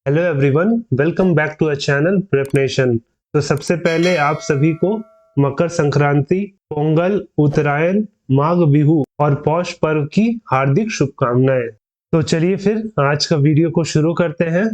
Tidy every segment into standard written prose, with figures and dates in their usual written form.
Hello everyone, welcome back to a channel Prep Nation. तो सबसे पहले आप सभी को मकर संक्रांति, पोंगल, उत्तरायण, माघ बिहू और पौष पर्व की हार्दिक शुभकामनाएं। तो चलिए फिर आज का वीडियो को शुरू करते हैं,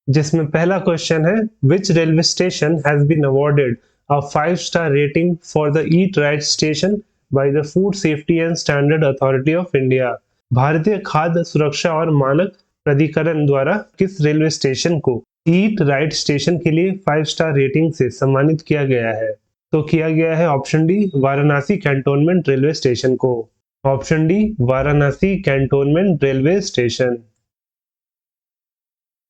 जिसमें पहला क्वेश्चन है, which railway station has been awarded a five star rating for the eat right station by the food safety and standard authority of India. भारतीय खाद्य सुरक्षा और मानक प्राधिकरण द्वारा किस रेलवे स्टेशन को ईट राइट स्टेशन के लिए 5-स्टार रेटिंग से सम्मानित किया गया है? तो किया गया है option D, Varanasi cantonment railway station को। Option D, Varanasi cantonment railway station.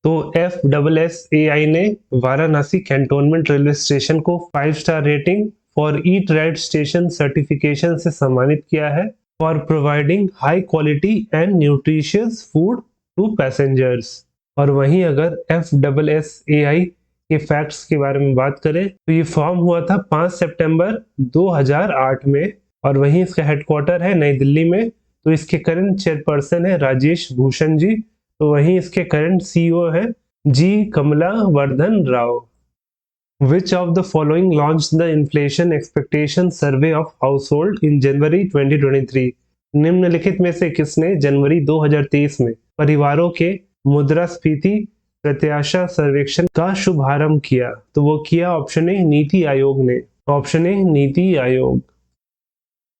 तो FSSAI ने वाराणसी कैंटोनमेंट रेलवे स्टेशन को five star rating for eat right station certification से सम्मानित किया है for providing high quality and nutritious food to passengers. और वहीं अगर FSSAI के फैक्ट्स के बारे में बात करें तो ये फॉर्म हुआ था 5 सितंबर 2008 में, और वहीं इसका हेडक्वार्टर है नई दिल्ली में। तो इसके करंट चेयरपर्सन है राजेश भूषण जी। तो वहीं इसके करंट CEO है जी कमला Vardhan Rao. Which of the following launched the inflation expectation survey of household in January 2023? निम्नलिखित में से किसने जनवरी 2023 में परिवारों के मुद्रास्फीति प्रत्याशा सर्वेक्षण का शुभारंभ किया? तो वो किया ऑप्शन ए, नीति आयोग ने। Option A, NITI Aayog.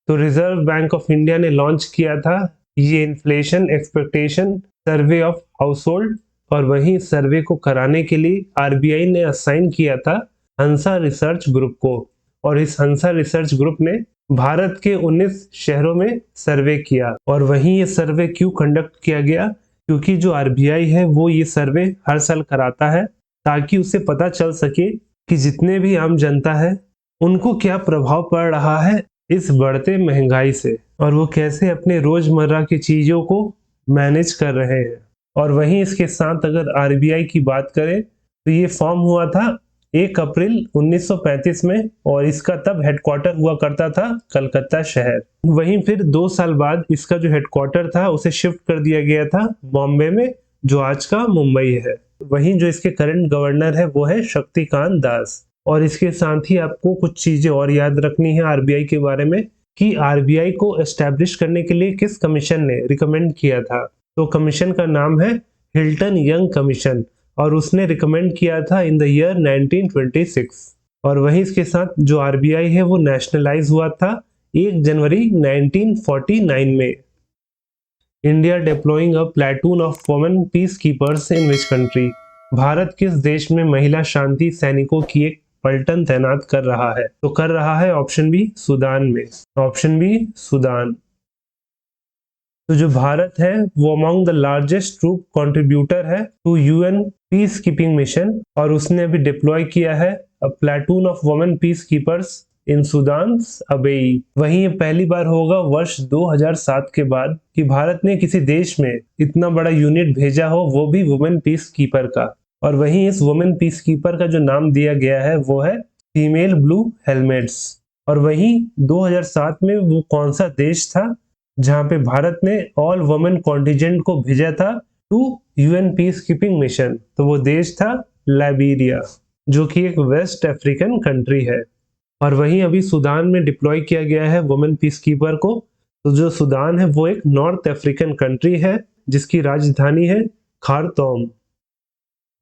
तो रिजर्व बैंक ऑफ इंडिया ने लॉन्च किया था ये inflation expectation survey of household, और वहीं सर्वे को कराने के लिए RBI ने असाइन किया था हंसा रिसर्च ग्रुप को। और इस हंसा रिसर्च ग्रुप ने भारत के 19 शहरों में सर्वे किया। और वहीं ये सर्वे क्यों कंडक्ट किया गया? क्योंकि जो RBI है वो ये सर्वे हर साल कराता है ताकि उसे पता चल सके कि जितने भी आम जनता है उनको क्या प्रभाव पड़ रहा है इस बढ़ते महंगाई से, और वो कैसे अपने रोजमर्रा की चीजों को मैनेज कर रहे हैं। और वहीं इसके साथ अगर RBI की बात करें तो ये फॉर्म हुआ था 1 अप्रैल 1935 में, और इसका तब हेडक्वार्टर हुआ करता था कलकत्ता शहर। वहीं फिर 2 साल बाद इसका जो हेडक्वार्टर था उसे शिफ्ट कर दिया गया था बॉम्बे में, जो आज का मुंबई है। वहीं जो इसके करंट गवर्नर है वो है शक्तिकांत दास। और इसके साथ ही आपको कुछ चीजें और याद रखनी है RBI के बारे में कि RBI को एस्टैब्लिश करने के लिए किस कमीशन ने रिकमेंड किया था। तो कमीशन का नाम है हिल्टन यंग कमीशन, और उसने रिकमेंड किया था इन द ईयर 1926। और वहीं इसके साथ जो RBI है वो नेशनलाइज हुआ था 1 जनवरी 1949 में। India deploying a platoon of women peacekeepers in which country? Bharat किस देश में महिला शांति सैनिकों की एक पलटन तैनात कर रहा है? तो कर रहा है ऑप्शन बी, सूडान में। Option B, Sudan. तो जो भारत है वो among the largest troop contributor है to UN peacekeeping mission, और उसने अभी डिप्लॉय किया है a platoon of women peacekeepers in Sudan Abyei. वहीं ये पहली बार होगा वर्ष 2007 के बाद कि भारत ने किसी देश में इतना बड़ा यूनिट भेजा हो, वो भी वुमेन पीस कीपर का। और वहीं इस वुमेन पीस कीपर का जो नाम दिया गया है वो है फीमेल ब्लू हेलमेट्स। और वहीं 2007 में वो कौन सा देश था जहां पे भारत ने ऑल वुमेन कॉन्टिजेंट को भेजा था to UN peacekeeping mission? तो वो देश था लाइबेरिया, जो कि एक वेस्ट अफ्रीकन कंट्री है। और वहीं अभी सूडान में डिप्लॉय किया गया है वुमेन पीस कीपर को। तो जो सूडान है वो एक नॉर्थ अफ्रीकन कंट्री है जिसकी राजधानी है Khartoum.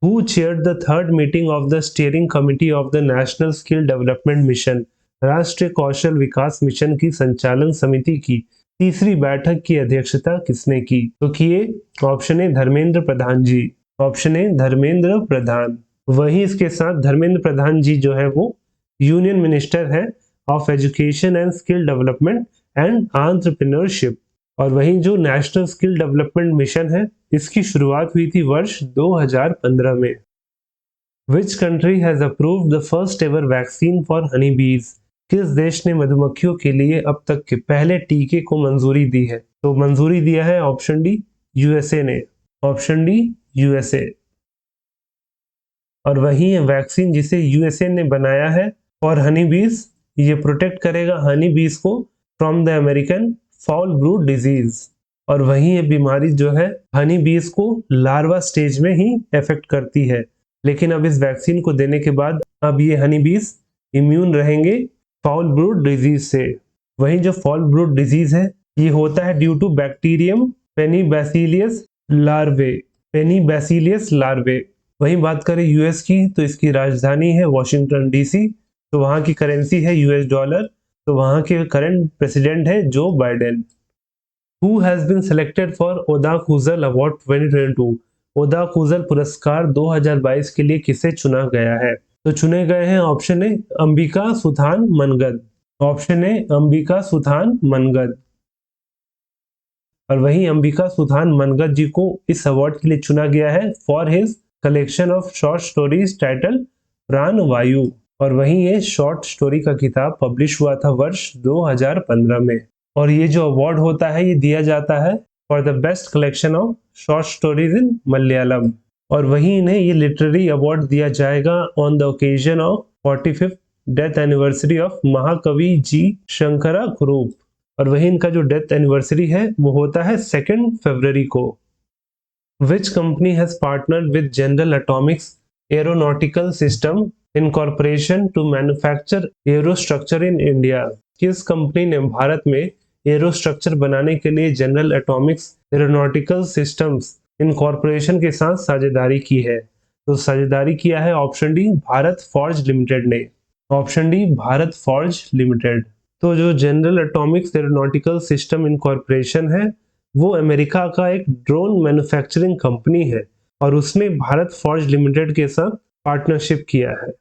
Who chaired the third meeting of the steering committee of the National Skill Development Mission? राष्ट्रीय कौशल विकास मिशन की संचालन समिति की तीसरी बैठक की अध्यक्षता किसने की? तो किए option A, Dharmendra Pradhan ji. Option A, Dharmendra Pradhan. वहीं इसके साथ धर्मेंद्र प्रधान जी जो है वो यूनियन मिनिस्टर है of education and skill development and entrepreneurship. और वहीं जो नेशनल स्किल डेवलपमेंट मिशन है इसकी शुरुआत हुई थी वर्ष 2015 में। Which country has approved the first ever vaccine for honeybees? किस देश ने मधुमक्खियों के लिए अब तक के पहले टीके को मंजूरी दी है? तो मंजूरी दिया है ऑप्शन डी, USA ने। Option D, USA। और वही वैक्सीन जिसे USA ने बनाया है फॉर हनी बीज, ये प्रोटेक्ट करेगा हनी बीज को from the American foul brood disease. और वहीं ये बीमारी जो है हनी बीज को लार्वा स्टेज में ही अफेक्ट करती है। लेकिन अब इस वैक्सीन को देने के बाद अब ये हनी बीज इम्यून रहेंगे फाउल ब्रूड डिजीज से। वहीं जो फाउल ब्रूड डिजीज है ये होता है ड्यू टू बैक्टीरियम पेनीबैसिलियस लार्वे। पेनीबैसिलियस लार्वे। वहीं बात करें यूएस की तो इसकी राजधानी है वॉशिंगटन डीसी। तो वहां की करेंसी है यूएस डॉलर। तो वहां के करंट प्रेसिडेंट है Joe Biden. Who has been selected for ओदा खुजल अवार्ड 2022? ओदा खुजल पुरस्कार 2022 के लिए किसे चुना गया है? तो चुने गए हैं option A Ambika Suthan Mangad. Option A Ambika Suthan Mangad. और वहीं अंबिका सुथान मनगद जी को इस अवार्ड के लिए चुना गया है for his collection of short stories title प्राण वायु। और वहीं ये शॉर्ट स्टोरी का किताब पब्लिश हुआ था वर्ष 2015 में। और ये जो अवार्ड होता है ये दिया जाता है for the best collection of short stories in Malayalam. और वहीं इन्हें ये लिटरेरी अवार्ड दिया जाएगा on the occasion of 45th death anniversary of महाकवि जी शंकरा कुरूप। और वहीं इनका जो डेथ एनिवर्सरी है वो होता है 2 फरवरी को। Which company has partnered with General Atomics Aeronautical System Incorporation to manufacture aerostructure in India? किस कंपनी ने भारत में एरोस्ट्रक्चर बनाने के लिए General Atomics Aeronautical Systems Incorporation के साथ साझेदारी की है? तो साझेदारी किया है option D Bharat Forge Limited ने। Option D Bharat Forge Limited. तो जो General Atomics Aeronautical System Incorporation है वो अमेरिका का एक ड्रोन मैन्युफैक्चरिंग कंपनी है और उसने भारत फॉर्ज लिमिटेड के साथ पार्टनरशिप किया है।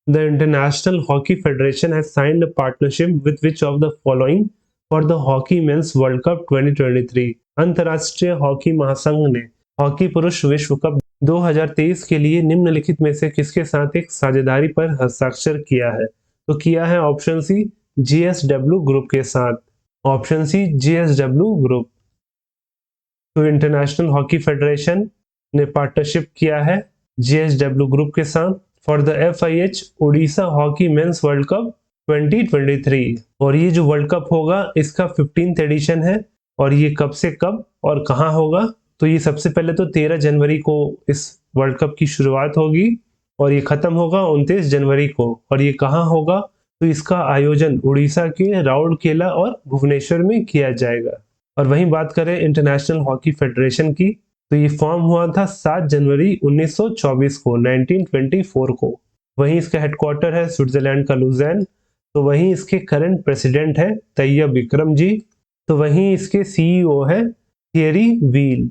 The International Hockey Federation has signed a partnership with which of the following for the Hockey Men's World Cup 2023? अंतर्राष्ट्रीय हॉकी महासंघ ने हॉकी पुरुष विश्व कप 2023 के लिए निम्नलिखित में से किसके साथ एक साझेदारी पर हस्ताक्षर किया है? तो किया है ऑप्शन सी जीएसडब्ल्यू ग्रुप के साथ। Option C JSW group. तो इंटरनेशनल हॉकी फेडरेशन ने पार्टनरशिप किया है जीएसडब्ल्यू ग्रुप के साथ for the FIH Odisha hockey men's world cup 2023। और ये जो वर्ल्ड कप होगा इसका 15th एडिशन है। और ये कब से कब और कहाँ होगा? तो ये सबसे पहले तो 13 जनवरी को इस वर्ल्ड कप की शुरुआत होगी और ये खत्म होगा 29 जनवरी को। और ये कहाँ होगा? तो इसका आयोजन उड़ीसा के राउरकेला और भुवनेश्वर में किया जाएगा। और वहीं बात करें इंटरनेशनल हॉकी फेडरेशन की तो ये फॉर्म हुआ था 7 जनवरी 1924 को 1924 को। वहीं इसका हेडक्वार्टर है स्विट्जरलैंड का लुज़ेर्न। तो वहीं इसके करंट प्रेसिडेंट है तैयब विक्रम जी। तो वहीं इसके CEO है Thierry Wheel.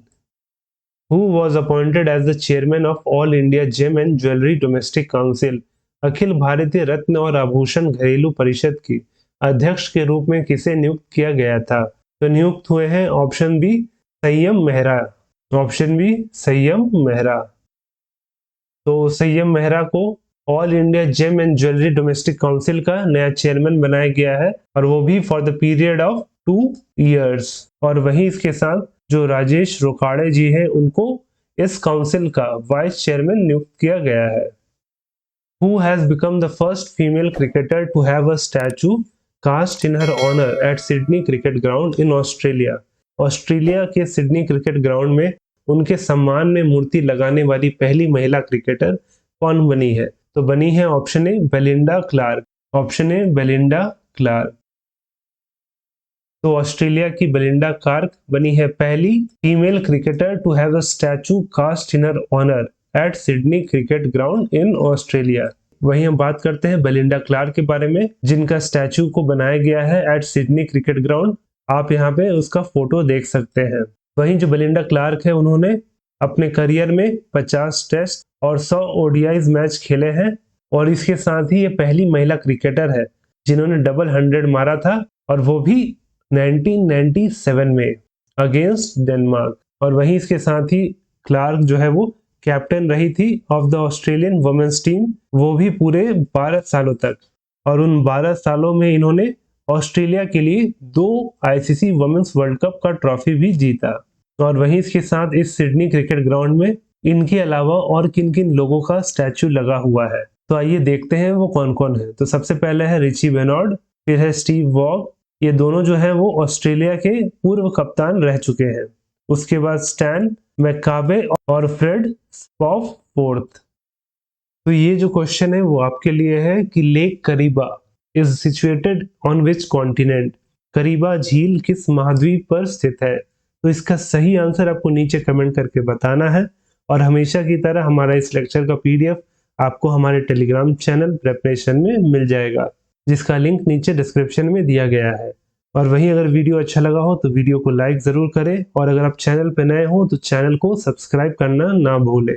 Who was appointed as the chairman of All India GeM and jewellery domestic Council? अखिल भारतीय रत्न और आभूषण घरेलू परिषद की अध्यक्ष के रूप में किसे नियुक्त किया गया था? तो नियुक्त हुए हैं ऑप्शन बी संयम मेहरा। ऑप्शन बी संयम मेहरा। तो संयम मेहरा को all India GeM and jewellery domestic council का नया चेयरमैन बनाया गया है और वो भी for the period of 2 years। और वहीं इसके साथ जो राजेश रोकाड़े जी हैं उनको इस काउंसिल का वाइस चेयरमैन नियुक्त किया गया है। Who has become the first female cricketer to have a statue cast in her honor at Sydney Cricket Ground in Australia? Australia के सिडनी क्रिकेट ग्राउंड में उनके सम्मान में मूर्ति लगाने वाली पहली महिला क्रिकेटर कौन बनी है? तो बनी है option A Belinda Clark. Option A Belinda Clark. तो ऑस्ट्रेलिया की बेलिंडा क्लार्क बनी है पहली female cricketer to have a statue cast in her honour at Sydney cricket ground in Australia. वहीं हम बात करते हैं बेलिंडा क्लार्क के बारे में जिनका स्टैचू को बनाया गया है एट सिडनी क्रिकेट ग्राउंड। आप यहाँ पे उसका फोटो देख सकते हैं। वहीं जो बेलिंडा क्लार्क है उन्होंने अपने करियर में 50 टेस्ट और 100 ODI मैच खेले हैं और इसके साथ ही ये पहली महिला क्रिकेटर है जिन्होंने डबल 100 मारा था और वो भी 1997 में अगेंस्ट डेनमार्क। और वहीं इसके साथ ही क्लार्क जो है वो कैप्टन रही थी of the Australian women's team, वो भी पूरे 12 सालों तक। और उन 12 सालों में इन्होंने ऑस्ट्रेलिया के लिए 2 ICC वुमेन्स वर्ल्ड कप का ट्रॉफी भी जीता। और वहीं इसके साथ इस सिडनी क्रिकेट ग्राउंड में इनके अलावा और किन किन लोगों का स्टैचू लगा हुआ है तो आइए देखते हैं वो कौन कौन है। तो सबसे पहले है रिची बेनॉर्ड, फिर है स्टीव वॉग, ये दोनों जो है वो ऑस्ट्रेलिया के पूर्व कप्तान रह चुके हैं। उसके बाद स्टैन मैकाबे और फ्रेड स्पॉफोर्थ। तो ये जो क्वेश्चन है वो आपके लिए है कि Lake Kariba is situated on which continent. Kariba झील किस महाद्वीप पर स्थित है। तो इसका सही आंसर आपको नीचे कमेंट करके बताना है। और हमेशा की तरह हमारा इस लेक्चर का पीडीएफ आपको हमारे टेलीग्राम चैनल प्रेपरेशन में मिल जाएगा, जिसका लिंक नीचे डिस्क्रिप्शन में दिया गया है। और वहीं अगर वीडियो अच्छा लगा हो तो वीडियो को लाइक जरूर करें, और अगर आप चैनल पर नए हो तो चैनल को सब्सक्राइब करना ना भूलें।